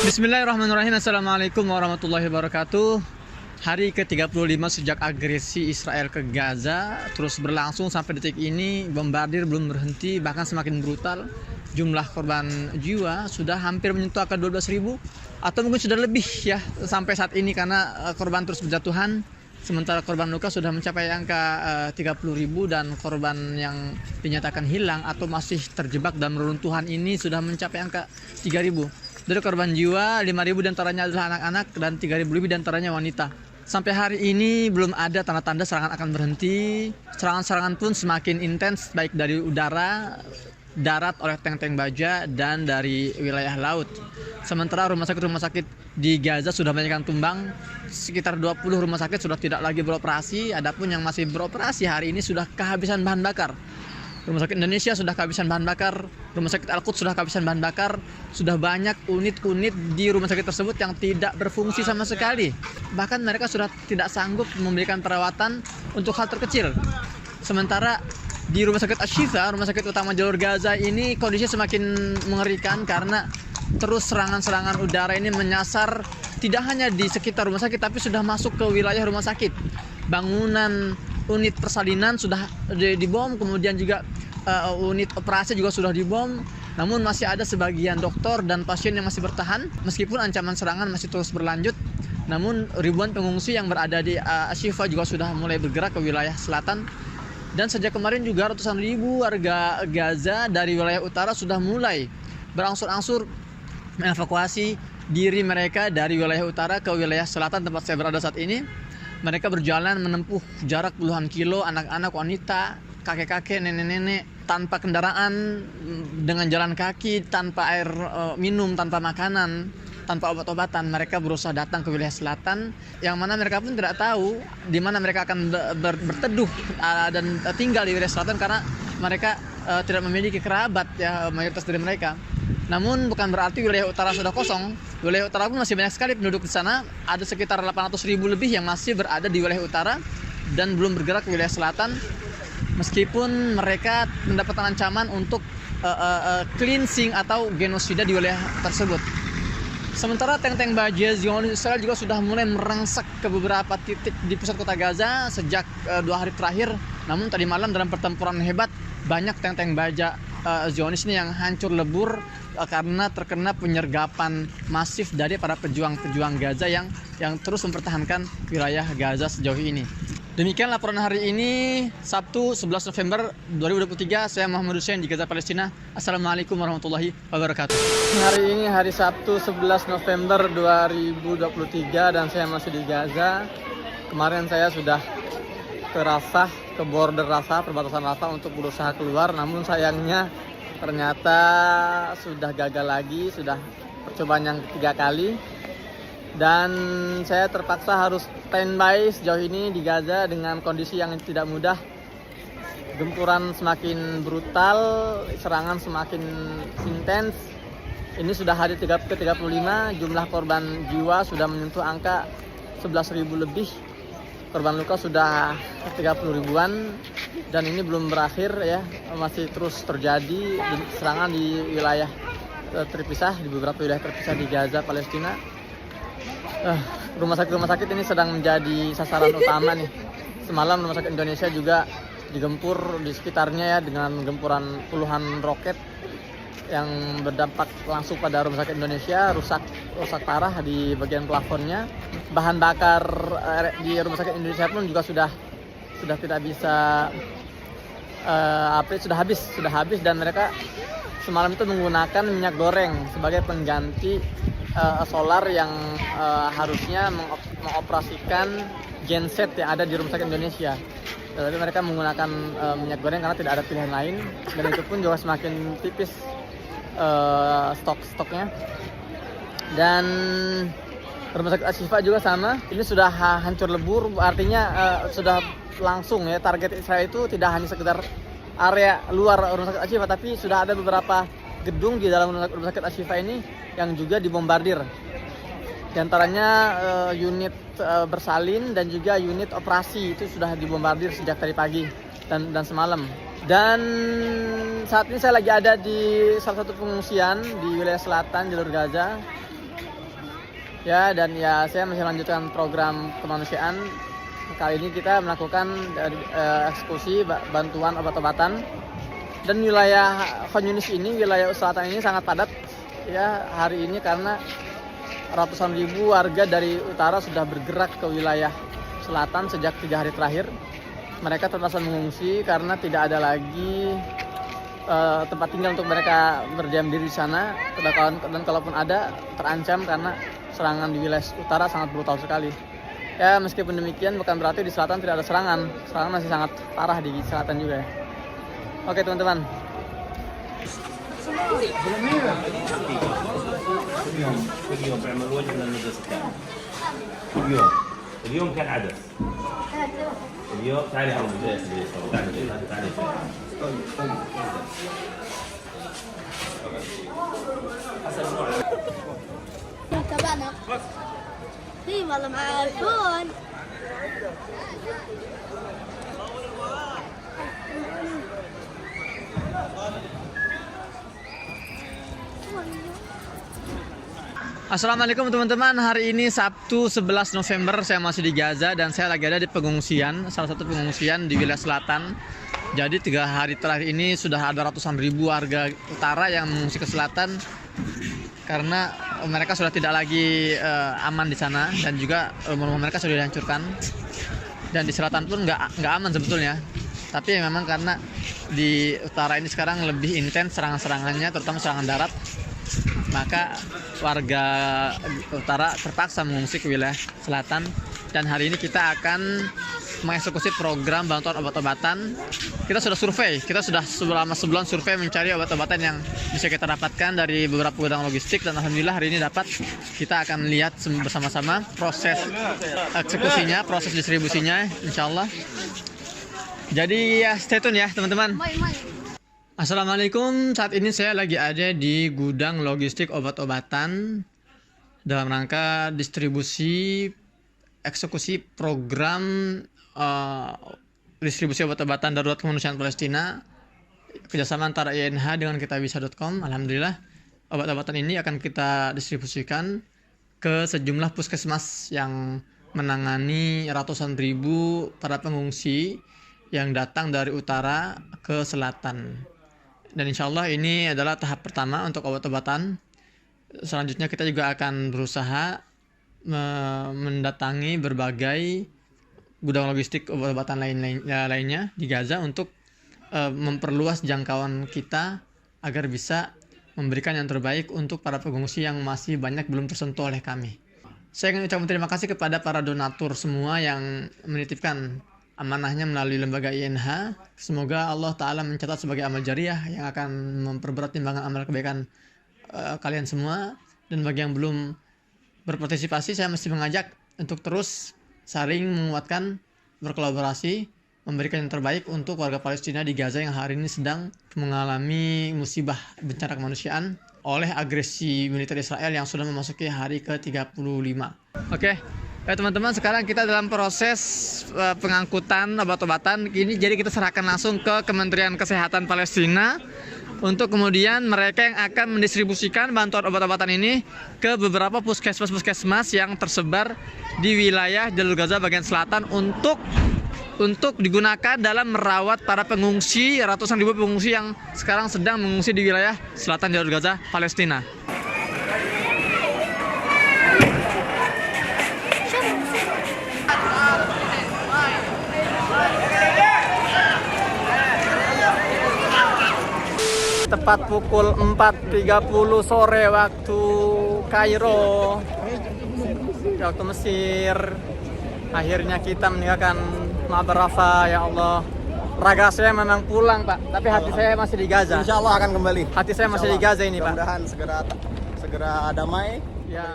Bismillahirrahmanirrahim. Assalamualaikum warahmatullahi wabarakatuh. Hari ke-35 sejak agresi Israel ke Gaza terus berlangsung sampai detik ini. Bombardir belum berhenti, bahkan semakin brutal. Jumlah korban jiwa sudah hampir menyentuh angka 12.000 atau mungkin sudah lebih ya sampai saat ini, karena korban terus berjatuhan. Sementara korban luka sudah mencapai angka 30.000 dan korban yang dinyatakan hilang atau masih terjebak dalam reruntuhan ini sudah mencapai angka 3.000. Dari korban jiwa, 5.000 diantaranya adalah anak-anak dan 3.000 lebih diantaranya wanita. Sampai hari ini belum ada tanda-tanda serangan akan berhenti. Serangan-serangan pun semakin intens, baik dari udara, darat oleh tank-tank baja, dan dari wilayah laut. Sementara rumah sakit di Gaza sudah banyak yang tumbang. Sekitar 20 rumah sakit sudah tidak lagi beroperasi. Adapun yang masih beroperasi hari ini sudah kehabisan bahan bakar. Rumah sakit Indonesia sudah kehabisan bahan bakar, rumah sakit Al-Quds sudah kehabisan bahan bakar, sudah banyak unit-unit di rumah sakit tersebut yang tidak berfungsi sama sekali. Bahkan mereka sudah tidak sanggup memberikan perawatan untuk hal terkecil. Sementara di rumah sakit Ashifa, rumah sakit utama jalur Gaza ini kondisinya semakin mengerikan karena terus serangan-serangan udara ini menyasar tidak hanya di sekitar rumah sakit tapi sudah masuk ke wilayah rumah sakit. Bangunan unit persalinan sudah dibom, kemudian juga unit operasi juga sudah dibom. Namun masih ada sebagian dokter dan pasien yang masih bertahan meskipun ancaman serangan masih terus berlanjut. Namun ribuan pengungsi yang berada di Ashifa juga sudah mulai bergerak ke wilayah selatan. Dan sejak kemarin juga ratusan ribu warga Gaza dari wilayah utara sudah mulai berangsur-angsur mengevakuasi diri mereka dari wilayah utara ke wilayah selatan tempat saya berada saat ini. Mereka berjalan menempuh jarak puluhan kilo, anak-anak, wanita, kakek-kakek, nenek-nenek, tanpa kendaraan, dengan jalan kaki, tanpa air minum, tanpa makanan, tanpa obat-obatan. Mereka berusaha datang ke wilayah selatan, yang mana mereka pun tidak tahu di mana mereka akan berteduh dan tinggal di wilayah selatan, karena mereka tidak memiliki kerabat ya, mayoritas dari mereka. Namun bukan berarti wilayah utara sudah kosong. Wilayah utara pun masih banyak sekali penduduk di sana. Ada sekitar 800.000 lebih yang masih berada di wilayah utara dan belum bergerak ke wilayah selatan. Meskipun mereka mendapatkan ancaman untuk cleansing atau genosida di wilayah tersebut. Sementara tank-tank baja Zionis Israel juga sudah mulai merangsek ke beberapa titik di pusat kota Gaza sejak 2 hari terakhir. Namun tadi malam dalam pertempuran hebat, banyak tank-tank baja Zionis ini yang hancur lebur karena terkena penyergapan masif dari para pejuang-pejuang Gaza yang terus mempertahankan wilayah Gaza sejauh ini. Demikian laporan hari ini, Sabtu 11 November 2023. Saya Muhammad Hussein di Gaza, Palestina. Assalamualaikum warahmatullahi wabarakatuh. Hari ini hari Sabtu 11 November 2023 dan saya masih di Gaza. Kemarin saya sudah ke Rafah, ke border Rafah, perbatasan Rafah untuk berusaha keluar. Namun sayangnya ternyata sudah gagal lagi, sudah percobaan yang ketiga kali. Dan saya terpaksa harus standby sejauh ini di Gaza dengan kondisi yang tidak mudah. Gempuran semakin brutal, serangan semakin intens. Ini sudah hari ke-35, jumlah korban jiwa sudah menyentuh angka 11.000 lebih. Korban luka sudah 30 ribuan dan ini belum berakhir ya, masih terus terjadi serangan di wilayah terpisah, di beberapa wilayah terpisah di Gaza, Palestina. Rumah sakit ini sedang menjadi sasaran utama nih. Semalam rumah sakit Indonesia juga digempur di sekitarnya ya, dengan gempuran puluhan roket yang berdampak langsung pada rumah sakit Indonesia, rusak parah di bagian plafonnya. Bahan bakar di rumah sakit Indonesia pun juga sudah tidak bisa sudah habis dan mereka semalam itu menggunakan minyak goreng sebagai pengganti solar yang harusnya mengoperasikan genset yang ada di rumah sakit Indonesia. Tapi mereka menggunakan minyak goreng karena tidak ada pilihan lain, dan itu pun juga semakin tipis stoknya. Dan rumah sakit Ashifa juga sama, ini sudah hancur lebur, artinya sudah langsung ya, target Israel itu tidak hanya sekedar area luar rumah sakit Ashifa, tapi sudah ada beberapa gedung di dalam rumah sakit Ashifa ini yang juga dibombardir. Di antaranya unit bersalin dan juga unit operasi itu sudah dibombardir sejak tadi pagi dan semalam. Dan saat ini saya lagi ada di salah satu pengungsian di wilayah selatan jalur Gaza. Ya, dan ya saya masih lanjutkan program kemanusiaan. Kali ini kita melakukan eksekusi bantuan obat-obatan. Dan wilayah Khan Yunis ini, wilayah selatan ini sangat padat ya hari ini karena ratusan ribu warga dari utara sudah bergerak ke wilayah selatan sejak 3 hari terakhir. Mereka terpaksa mengungsi karena tidak ada lagi tempat tinggal untuk mereka berdiam diri di sana. Dan kalaupun ada, terancam karena serangan di wilayah utara sangat brutal sekali. Ya, meskipun demikian bukan berarti di selatan tidak ada serangan. Serangan masih sangat parah di selatan juga ya. Oke teman-teman. اليوم كان عدس اليوم تعالي هون تعالي تبعنا في والله مع ايفون Assalamualaikum teman-teman. Hari ini Sabtu 11 November, saya masih di Gaza dan saya lagi ada di pengungsian, salah satu pengungsian di wilayah selatan. Jadi 3 hari terakhir ini sudah ada ratusan ribu warga utara yang mengungsi ke selatan karena mereka sudah tidak lagi aman di sana, dan juga rumah mereka sudah dihancurkan. Dan di selatan pun nggak aman sebetulnya. Tapi memang karena di utara ini sekarang lebih intens serangan-serangannya, terutama serangan darat, maka warga utara terpaksa mengungsi ke wilayah selatan. Dan hari ini kita akan mengeksekusi program bantuan obat-obatan. Kita sudah survei, kita sudah selama sebulan survei mencari obat-obatan yang bisa kita dapatkan dari beberapa gudang logistik, dan alhamdulillah hari ini dapat. Kita akan lihat bersama-sama proses eksekusinya, proses distribusinya insyaallah. Jadi ya stay tune ya teman-teman. Assalamualaikum, saat ini saya lagi ada di gudang logistik obat-obatan dalam rangka distribusi eksekusi program distribusi obat-obatan darurat kemanusiaan Palestina, kerjasama antara INH dengan kitabisa.com. Alhamdulillah obat-obatan ini akan kita distribusikan ke sejumlah puskesmas yang menangani ratusan ribu para pengungsi yang datang dari utara ke selatan. Dan insya Allah ini adalah tahap pertama untuk obat-obatan. Selanjutnya kita juga akan berusaha mendatangi berbagai gudang logistik obat-obatan lainnya di Gaza untuk memperluas jangkauan kita agar bisa memberikan yang terbaik untuk para pengungsi yang masih banyak belum tersentuh oleh kami. Saya ingin ucapkan terima kasih kepada para donatur semua yang menitipkan amanahnya melalui lembaga INH. Semoga Allah Ta'ala mencatat sebagai amal jariah yang akan memperberat timbangan amal kebaikan kalian semua. Dan bagi yang belum berpartisipasi, saya mesti mengajak untuk terus saling menguatkan, berkolaborasi, memberikan yang terbaik untuk warga Palestina di Gaza yang hari ini sedang mengalami musibah bencana kemanusiaan oleh agresi militer Israel yang sudah memasuki hari ke-35. Oke. Ya teman-teman, sekarang kita dalam proses pengangkutan obat-obatan ini, jadi kita serahkan langsung ke Kementerian Kesehatan Palestina untuk kemudian mereka yang akan mendistribusikan bantuan obat-obatan ini ke beberapa puskesmas yang tersebar di wilayah Jalur Gaza bagian selatan untuk digunakan dalam merawat para pengungsi, ratusan ribu pengungsi yang sekarang sedang mengungsi di wilayah selatan Jalur Gaza Palestina. Tepat pukul 4.30 sore waktu Kairo, waktu Mesir. Akhirnya kita meninggalkan Ma'bar Rafah. Ya Allah, raga saya memang pulang Pak, tapi hati saya masih di Gaza. Insya Allah akan kembali. Hati saya masih di Gaza ini Pak. Mudah-mudahan segera damai. Ya.